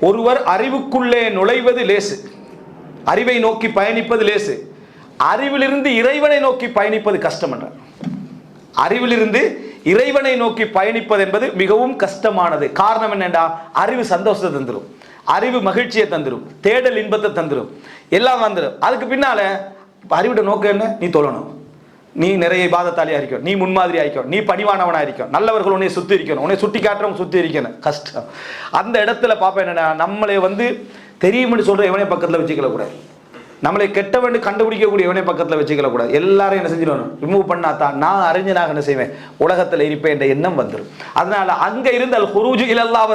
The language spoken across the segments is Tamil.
ஒருவர் அறிவுக்குள்ளே நுழைவது லேசு, அறிவை நோக்கி பயணிப்பது லேசு, அறிவிலிருந்து இறைவனை நோக்கி பயணிப்பது கஷ்டம் என்றார். அறிவிலிருந்து இறைவனை நோக்கி பயணிப்பது என்பது மிகவும் கஷ்டமானது. காரணம் என்னண்டா, அறிவு சந்தோஷத்தை தந்துடும், அறிவு மகிழ்ச்சியை தந்துடும், தேடல் இன்பத்தை தந்துடும், எல்லாம் வந்துடும். அதுக்கு பின்னால அறிவிட நோக்கம் என்ன? நீ தொழணும், நீ நிறைய பாதத்தாலியா இருக்கணும், நீ முன்மாதிரி ஆயிக்கணும், நீ பணிவானவனா இருக்கணும், நல்லவர்கள் உன்னை சுத்தி இருக்கணும், உன்னை சுட்டி காட்டுறவங்க சுத்தி இருக்கணும். கஷ்டம். அந்த இடத்துல பாப்பா என்னன்னா, நம்மளை தெரியும்னு சொல்ற எவனே பக்கத்துல வச்சுக்கல கூடாது, நம்மளை கெட்டவன் கண்டுபிடிக்கக்கூடிய எவனே பக்கத்தில் வச்சுக்கல கூடாது. எல்லாரும் என்ன செஞ்சிடணும், ரிமூவ் பண்ணாதான் நான் அறிஞனாக என்ன செய்வேன், உலகத்தில் இருப்பேன் என்ற எண்ணம் வந்துடும். அதனால அங்க இருந்த அல் ஹுரூஜ் இலல்லாஹ்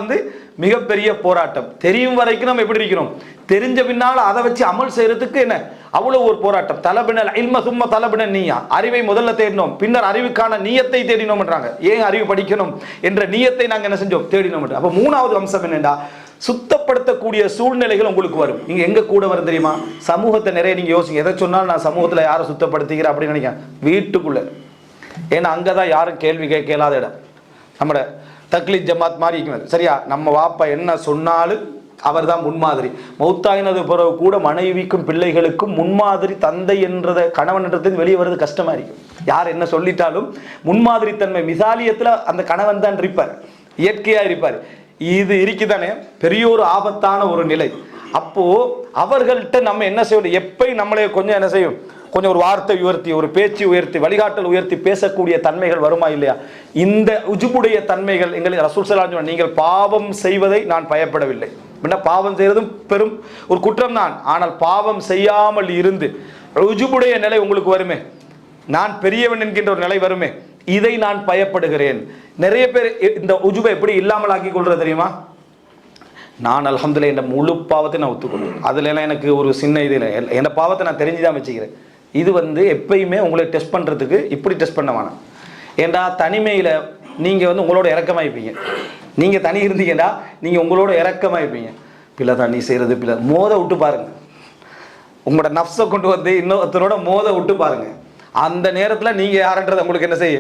மிகப்பெரிய போராட்டம். தெரியும் வரைக்கும் நம்ம எப்படி இருக்கிறோம், தெரிஞ்ச பின்னால் அதை வச்சு அமல் செய்யறதுக்கு என்ன அவ்வளவு ஒரு போராட்டம். தலபினல் இல்ம சும்ம தலபினல் நீயா, அறிவை முதல்ல தேடினோம், பின்னர் அறிவுக்கான நீயத்தை தேடினோம்ன்றாங்க. ஏன் அறிவு படிக்கணும் என்ற நீயத்தை நாங்கள் என்ன செஞ்சோம், தேடினோம். அப்போ மூணாவது அம்சம் என்னண்டா, சுத்தப்படுத்தக்கூடிய சூழ்நிலைகள் உங்களுக்கு வரும். நீங்க எங்க கூட வரும் தெரியுமா, சமூகத்தை நிறைய நீங்க யோசிங்க. எதை சொன்னாலும் நான் சமூகத்தில் யாரை சுத்தப்படுத்திக்கிறேன் அப்படின்னு நினைக்கிறேன், வீட்டுக்குள்ள. ஏன்னா அங்கதான் யாரும் கேள்வி கேட்கலாத இடம். நம்ம தக்லீத் ஜமாத் மாதிரி இருக்கிறது சரியா. நம்ம வாப்பா என்ன சொன்னாலும் அவர் தான் முன்மாதிரி. மௌத்தாயினது பிறகு கூட மனைவிக்கும் பிள்ளைகளுக்கும் முன்மாதிரி தந்தை என்றதை கணவன் என்றது வெளியே வர்றது கஷ்டமா இருக்கும். யார் என்ன சொல்லிட்டாலும் முன்மாதிரி தன்மை மிசாலியத்துல அந்த கணவன் தான் இருப்பார், இயற்கையா இருப்பார். இது இருக்குதானே பெரிய ஒரு ஆபத்தான ஒரு நிலை. அப்போ அவர்கள்ட்ட நம்ம என்ன செய்யணும், எப்பயும் நம்மளே கொஞ்சம் என்ன செய்யும், கொஞ்சம் ஒரு வார்த்தை உயர்த்தி, ஒரு பேச்சு உயர்த்தி, வழிகாட்டல் உயர்த்தி பேசக்கூடிய தன்மைகள் வருமா இல்லையா? இந்த உஜுபுடைய தன்மைகள் எங்களுக்கு ரசூல் ஸல்லல்லாஹு அலைஹி வஸல்லம், நீங்கள் பாவம் செய்வதை நான் பயப்படவில்லை. பாவம் செய்யறதும் பெரும் ஒரு குற்றம் தான், ஆனால் பாவம் செய்யாமல் இருந்து உஜுபுடைய நிலை உங்களுக்கு வருமே, நான் பெரியவன் என்கின்ற ஒரு நிலை வருமே, இதை நான் பயப்படுகிறேன். நிறைய பேர் இந்த உஜுபை எப்படி இல்லாமல் ஆக்கி கொள்றது தெரியுமா, நான் அல்ஹம்துலில்லாஹ் என் முழு பாவத்தை நான் ஒத்துக்கொள்வேன், அதுல எல்லாம் எனக்கு ஒரு சின்ன இது இல்லை, என் பாவத்தை நான் தெரிஞ்சுதான் வச்சுக்கிறேன். இது எப்பயுமே உங்களை டெஸ்ட் பண்றதுக்கு இப்படி டெஸ்ட் பண்ண வேணாம். ஏண்டா தனிமையில நீங்க உங்களோட இறக்கமாயிப்பீங்க. நீங்க தனி இருந்தீங்கன்னா நீங்க உங்களோட இறக்கமாயிப்பீங்க. பிள்ளை தான் நீ செய்யறது பிள்ளை, மோத விட்டு பாருங்க, உங்களோட நஃப்ஸை கொண்டு இன்னொருத்தரோட மோத விட்டு பாருங்க. அந்த நேரத்துல நீங்க யாருன்றது உங்களுக்கு என்ன செய்ய